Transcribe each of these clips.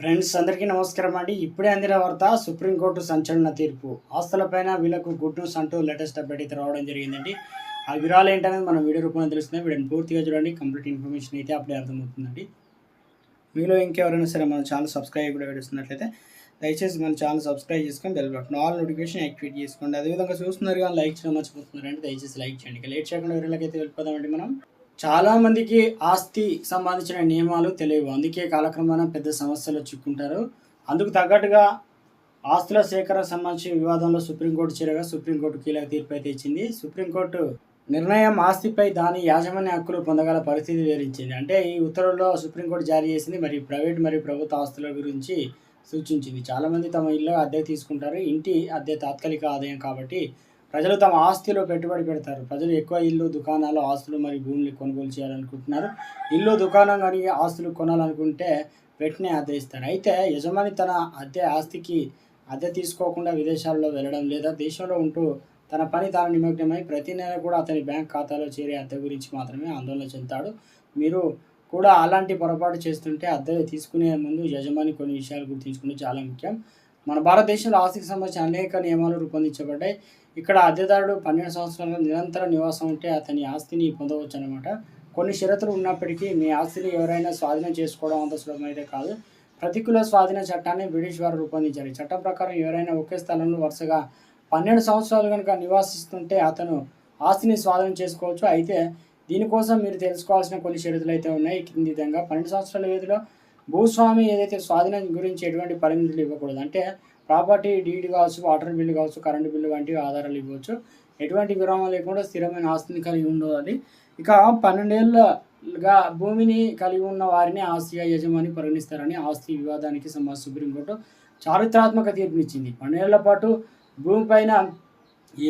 Friends అందరికీ నమస్కారం అండి. ఇప్పుడే అందిన వార్త సుప్రీంకోర్టు సంచలన తీర్పు. ఆస్తులపైన వీళ్ళకు గుడ్ న్యూస్ అంటూ లేటెస్ట్ అప్డేట్ అయితే రావడం జరిగిందండి. ఆ వివరాలు ఏంటనేది మనం వీడియో రూపంలో తెలుస్తుంది. వీడియోని పూర్తిగా చూడండి. కంప్లీట్ ఇన్ఫర్మేషన్ అయితే అప్పుడే అర్థమవుతుందండి. మీలో ఇంకెవరైనా సరే మన ఛానల్ సబ్స్క్రైబ్ కూడా చూస్తున్నట్లయితే దయచేసి మన ఛానల్ సబ్స్క్రైబ్ చేసుకొని bell button all notification activate చేసుకోండి. అదేవిధంగా చూస్తున్నారు కానీ లైక్ చేయడం మర్చిపోతున్నారంటే దయచేసి లైక్ చేయండి. లేట్ చేయకుండా వీడియోలకైతే వెళ్ళిపోదామండి మనం. చాలా మందికి ఆస్తి సంబంధించిన నియమాలు తెలియవు. అందుకే కాలక్రమాన పెద్ద సమస్యలు చిక్కుంటారు. అందుకు తగ్గట్టుగా ఆస్తుల సేకరణ సంబంధించిన వివాదంలో సుప్రీంకోర్టు చేరగా సుప్రీంకోర్టు కీలక తీర్పు అయితే ఇచ్చింది. సుప్రీంకోర్టు నిర్ణయం ఆస్తిపై దాని యాజమాన్య హక్కులు పొందగల పరిస్థితి వివరించింది. అంటే ఈ ఉత్తర్వుల్లో సుప్రీంకోర్టు జారీ చేసింది మరియు ప్రైవేట్ మరియు ప్రభుత్వ ఆస్తుల గురించి సూచించింది. చాలామంది తమ ఇల్లు అద్దె తీసుకుంటారు. ఇంటి అద్దె తాత్కాలిక ఆదాయం కాబట్టి ప్రజలు తమ ఆస్తిలో పెట్టుబడి పెడతారు. ప్రజలు ఎక్కువ ఇల్లు, దుకాణాలు, ఆస్తులు మరియు భూములు కొనుగోలు చేయాలనుకుంటున్నారు. ఇల్లు, దుకాణం కానీ ఆస్తులు కొనాలనుకుంటే వెంటనే అద్దె ఇస్తారు. అయితే యజమాని తన ఆస్తికి అద్దె తీసుకోకుండా విదేశాల్లో వెళ్ళడం లేదా దేశంలో ఉంటూ తన పని తాను నిమగ్నమై ప్రతి నెల కూడా అతని బ్యాంక్ ఖాతాలో చేరే అద్దె గురించి మాత్రమే ఆందోళన చెందుతాడు. మీరు కూడా అలాంటి పొరపాటు చేస్తుంటే అద్దె తీసుకునే ముందు యజమాని కొన్ని విషయాలు గుర్తుంచుకుంటే చాలా ముఖ్యం. మన భారతదేశంలో ఆస్తికి సంబంధించిన అనేక నియమాలు రూపొందించబడ్డాయి. ఇక్కడ అద్దెదారుడు 12 సంవత్సరాల నిరంతర నివాసం ఉంటే అతని ఆస్తిని పొందవచ్చు అన్నమాట. కొన్ని షరతులు ఉన్నప్పటికీ మీ ఆస్తిని ఎవరైనా స్వాధీనం చేసుకోవడం అంత సులభమైతే కాదు. ప్రతికూల స్వాధీన చట్టాన్ని బ్రిటిష్ వారు రూపొందించారు. చట్టం ప్రకారం ఎవరైనా ఒకే స్థలంలో వరుసగా 12 సంవత్సరాలు కనుక నివాసిస్తుంటే అతను ఆస్తిని స్వాధీనం చేసుకోవచ్చు. అయితే దీనికోసం మీరు తెలుసుకోవాల్సిన కొన్ని షరతులు అయితే ఉన్నాయి. కింది విధంగా 12 సంవత్సరాల వ్యవధిలో భూస్వామి ఏదైతే స్వాధీనం గురించి ఎటువంటి పరిమితులు ఇవ్వకూడదు. అంటే ప్రాపర్టీ డీడ్ కావచ్చు, వాటర్ బిల్లు కావచ్చు, కరెంటు బిల్లు వంటివి ఆధారాలు ఇవ్వచ్చు. ఎటువంటి విరామం లేకుండా స్థిరమైన ఆస్తిని కలిగి ఉండాలి. ఇక 12 ఏళ్ళగా భూమిని కలిగి ఉన్న వారిని ఆస్తిగా యజమాని పరిగణిస్తారని ఆస్తి వివాదానికి సంబంధించి సుప్రీంకోర్టు చారిత్రాత్మక తీర్పునిచ్చింది. 12 ఏళ్ల పాటు భూమిపైన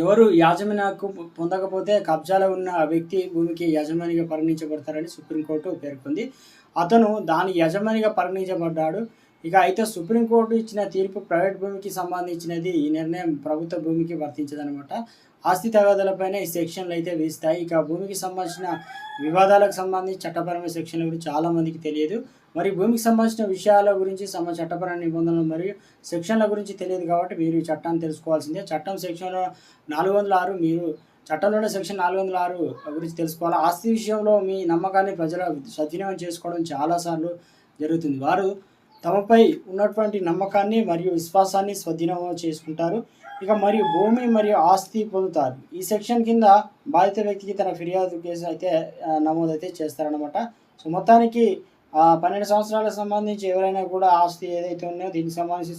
ఎవరు యాజమాన్య హక్కు పొందకపోతే కబ్జాలో ఉన్న వ్యక్తి భూమికి యజమానిగా పరిగణించబడతారని సుప్రీంకోర్టు పేర్కొంది. అతను దాని యజమానిగా పరిగణించబడ్డాడు. ఇక అయితే సుప్రీంకోర్టు ఇచ్చిన తీర్పు ప్రైవేట్ భూమికి సంబంధించినది. ఈ నిర్ణయం ప్రభుత్వ భూమికి వర్తించదనమాట. ఆస్తి తగాదాలపైన ఈ సెక్షన్లు అయితే వేస్తాయి. ఇక భూమికి సంబంధించిన వివాదాలకు సంబంధించి చట్టపరమైన సెక్షన్ల గురించి చాలామందికి తెలియదు. మరి భూమికి సంబంధించిన విషయాల గురించి చట్టపరమైన నిబంధనలు మరియు సెక్షన్ల గురించి తెలియదు కాబట్టి మీరు ఈ చట్టాన్ని తెలుసుకోవాల్సిందే. చట్టం సెక్షన్లో 406 మీరు చట్టంలోనే సెక్షన్ 406 గురించి తెలుసుకోవాలి. ఆస్తి విషయంలో మీ నమ్మకాన్ని ప్రజల సద్వినియోగం చేసుకోవడం చాలాసార్లు జరుగుతుంది. వారు తమపై ఉన్నటువంటి నమ్మకాన్ని మరియు విశ్వాసాన్ని సద్వినియోగం చేసుకుంటారు. ఇక మరియు భూమి మరియు ఆస్తి పొందుతారు. ఈ సెక్షన్ కింద బాధిత వ్యక్తికి తన ఫిర్యాదు కేసు అయితే నమోదైతే చేస్తారనమాట. సో మొత్తానికి 12 సంవత్సరాలకు సంబంధించి ఎవరైనా కూడా ఆస్తి ఏదైతే ఉన్నాయో దీనికి సంబంధించి